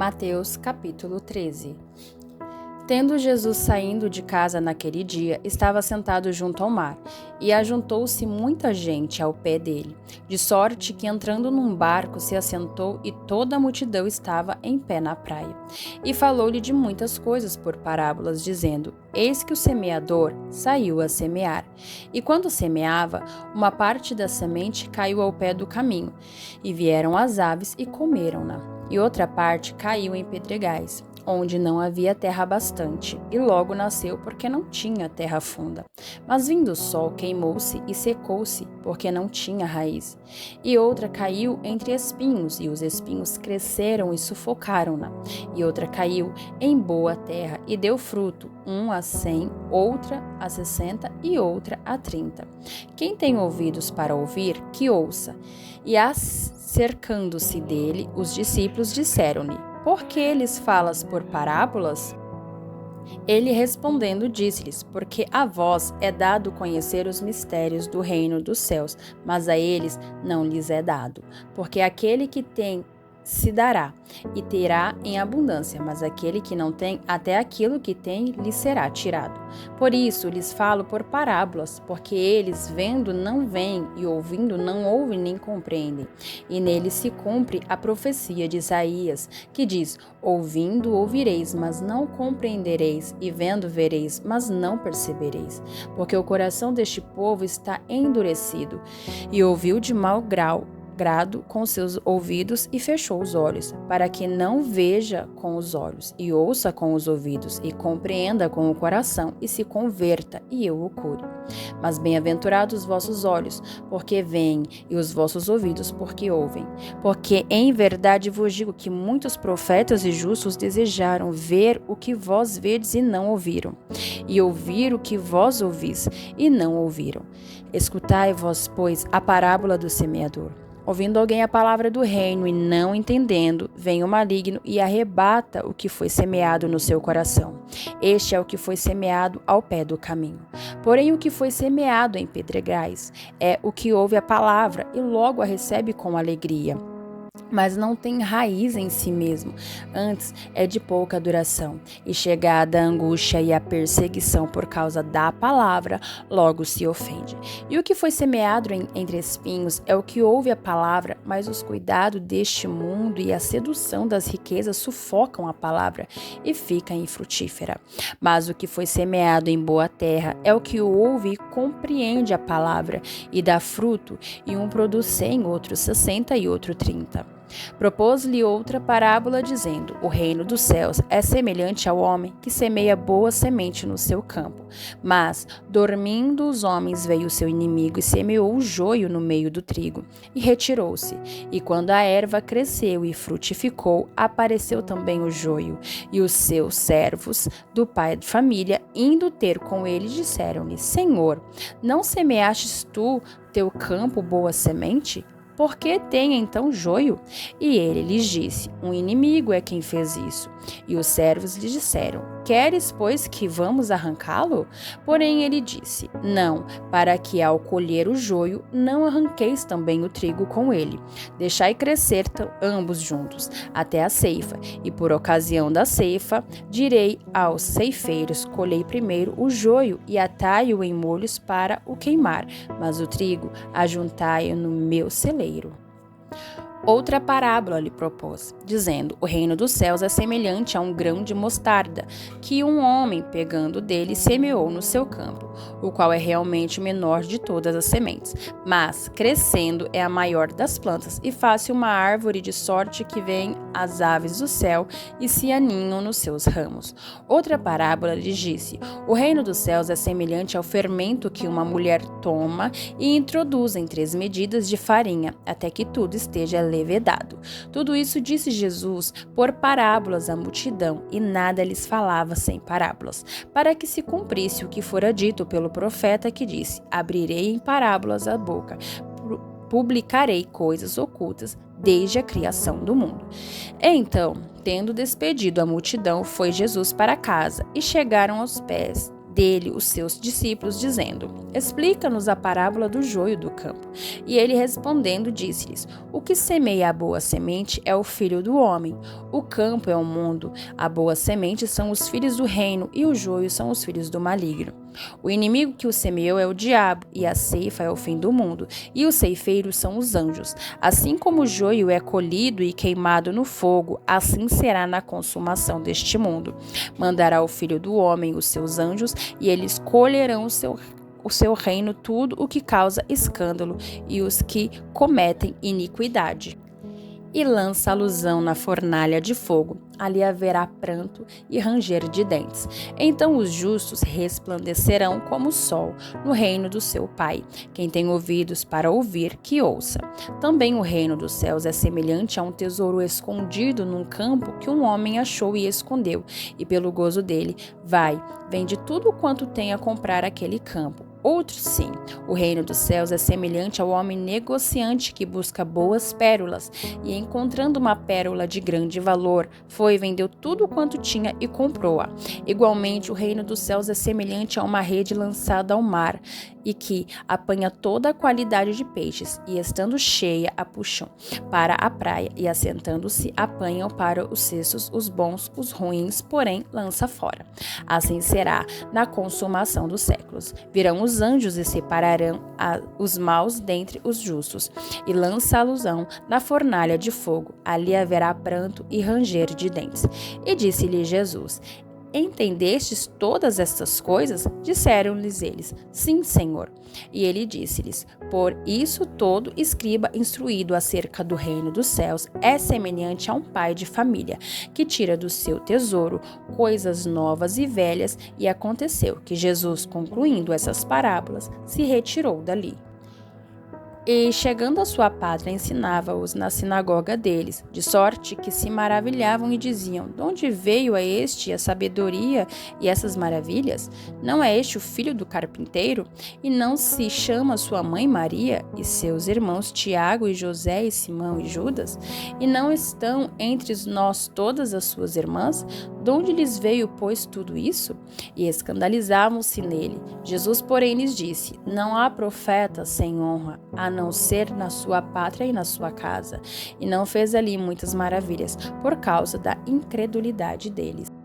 Mateus capítulo 13. Tendo Jesus saindo de casa naquele dia, estava sentado junto ao mar, e ajuntou-se muita gente ao pé dele, de sorte que entrando num barco se assentou e toda a multidão estava em pé na praia. E falou-lhe de muitas coisas por parábolas, dizendo: Eis que o semeador saiu a semear. E quando semeava, uma parte da semente caiu ao pé do caminho, e vieram as aves e comeram-na. E outra parte caiu em pedregais, onde não havia terra bastante, e logo nasceu porque não tinha terra funda. Mas vindo o sol, queimou-se e secou-se, porque não tinha raiz. E outra caiu entre espinhos, e os espinhos cresceram e sufocaram-na. E outra caiu em boa terra, e deu fruto, 1 a 100, outra a 60 e outra a 30. Quem tem ouvidos para ouvir, que ouça. E cercando-se dele, os discípulos disseram-lhe: Por que lhes falas por parábolas? Ele respondendo disse-lhes: Porque a vós é dado conhecer os mistérios do reino dos céus, mas a eles não lhes é dado. Porque aquele que tem se dará e terá em abundância, mas aquele que não tem, até aquilo que tem lhe será tirado. Por isso lhes falo por parábolas, porque eles vendo não veem e ouvindo não ouvem nem compreendem. E nele se cumpre a profecia de Isaías, que diz: Ouvindo ouvireis, mas não compreendereis, e vendo vereis, mas não percebereis. Porque o coração deste povo está endurecido, e ouviu de mau grado com seus ouvidos e fechou os olhos, para que não veja com os olhos, e ouça com os ouvidos, e compreenda com o coração, e se converta, e eu o cure. Mas bem-aventurados os vossos olhos, porque veem, e os vossos ouvidos, porque ouvem. Porque em verdade vos digo que muitos profetas e justos desejaram ver o que vós vedes e não ouviram, e ouvir o que vós ouvis e não ouviram. Escutai vós, pois, a parábola do semeador. Ouvindo alguém a palavra do reino e não entendendo, vem o maligno e arrebata o que foi semeado no seu coração. Este é o que foi semeado ao pé do caminho. Porém, o que foi semeado em pedregais é o que ouve a palavra e logo a recebe com alegria, mas não tem raiz em si mesmo, antes é de pouca duração, e chegada a angústia e a perseguição por causa da palavra, logo se ofende. E o que foi semeado entre espinhos é o que ouve a palavra, mas os cuidados deste mundo e a sedução das riquezas sufocam a palavra e fica infrutífera. Mas o que foi semeado em boa terra é o que ouve e compreende a palavra, e dá fruto, e um produz 100, outro 60 e outro 30. Propôs-lhe outra parábola, dizendo: O reino dos céus é semelhante ao homem que semeia boa semente no seu campo. Mas, dormindo os homens, veio o seu inimigo e semeou o joio no meio do trigo, e retirou-se. E quando a erva cresceu e frutificou, apareceu também o joio. E os seus servos do pai de família, indo ter com ele, disseram-lhe: Senhor, não semeastes tu teu campo boa semente? Por que tem então joio? E ele lhes disse: Um inimigo é quem fez isso. E os servos lhe disseram: Queres, pois, que vamos arrancá-lo? Porém ele disse: Não, para que ao colher o joio, não arranqueis também o trigo com ele. Deixai crescer ambos juntos, até a ceifa. E por ocasião da ceifa, direi aos ceifeiros: Colhei primeiro o joio e atai-o em molhos para o queimar, mas o trigo ajuntai-o no meu celeiro. Outra parábola lhe propôs, dizendo: O reino dos céus é semelhante a um grão de mostarda, que um homem, pegando dele, semeou no seu campo, o qual é realmente o menor de todas as sementes, mas, crescendo, é a maior das plantas, e faz-se uma árvore de sorte que vêm as aves do céu e se aninham nos seus ramos. Outra parábola lhe disse: O reino dos céus é semelhante ao fermento que uma mulher toma e introduz em 3 medidas de farinha, até que tudo esteja levedado. Tudo isso disse Jesus por parábolas à multidão, e nada lhes falava sem parábolas, para que se cumprisse o que fora dito pelo profeta, que disse: Abrirei em parábolas a boca, publicarei coisas ocultas desde a criação do mundo. Então, tendo despedido a multidão, foi Jesus para casa, e chegaram aos pés dele os seus discípulos, dizendo: Explica-nos a parábola do joio do campo. E ele respondendo disse-lhes: O que semeia a boa semente é o filho do homem. O campo é o mundo. A boa semente são os filhos do reino, e o joio são os filhos do maligno. O inimigo que o semeou é o diabo, e a ceifa é o fim do mundo, e os ceifeiros são os anjos. Assim como o joio é colhido e queimado no fogo, assim será na consumação deste mundo. Mandará o Filho do Homem os seus anjos, e eles colherão o seu reino tudo o que causa escândalo e os que cometem iniquidade. E lança alusão na fornalha de fogo. Ali haverá pranto e ranger de dentes. Então os justos resplandecerão como o sol no reino do seu Pai. Quem tem ouvidos para ouvir, que ouça. Também o reino dos céus é semelhante a um tesouro escondido num campo que um homem achou e escondeu. E pelo gozo dele, vende tudo quanto tem a comprar aquele campo. Outro sim, o reino dos céus é semelhante ao homem negociante que busca boas pérolas e, encontrando uma pérola de grande valor, foi e vendeu tudo quanto tinha e comprou-a. Igualmente, o reino dos céus é semelhante a uma rede lançada ao mar e que apanha toda a qualidade de peixes e, estando cheia, a puxam para a praia e, assentando-se, apanham para os cestos os bons, os ruins, porém, lança fora. Assim será na consumação dos séculos. Virão os anjos e separarão os maus dentre os justos, e lança alusão na fornalha de fogo. Ali haverá pranto e ranger de dentes. E disse-lhe Jesus: Entendestes todas estas coisas? Disseram-lhes eles: Sim, Senhor. E ele disse-lhes: Por isso todo escriba instruído acerca do reino dos céus é semelhante a um pai de família, que tira do seu tesouro coisas novas e velhas. E aconteceu que Jesus, concluindo essas parábolas, se retirou dali. E, chegando à sua pátria, ensinava-os na sinagoga deles, de sorte que se maravilhavam e diziam: De onde veio a este a sabedoria e essas maravilhas? Não é este o filho do carpinteiro? E não se chama sua mãe Maria, e seus irmãos Tiago e José e Simão e Judas? E não estão entre nós todas as suas irmãs? De onde lhes veio, pois, tudo isso? E escandalizavam-se nele. Jesus, porém, lhes disse: Não há profeta sem honra, a não ser na sua pátria e na sua casa. E não fez ali muitas maravilhas, por causa da incredulidade deles.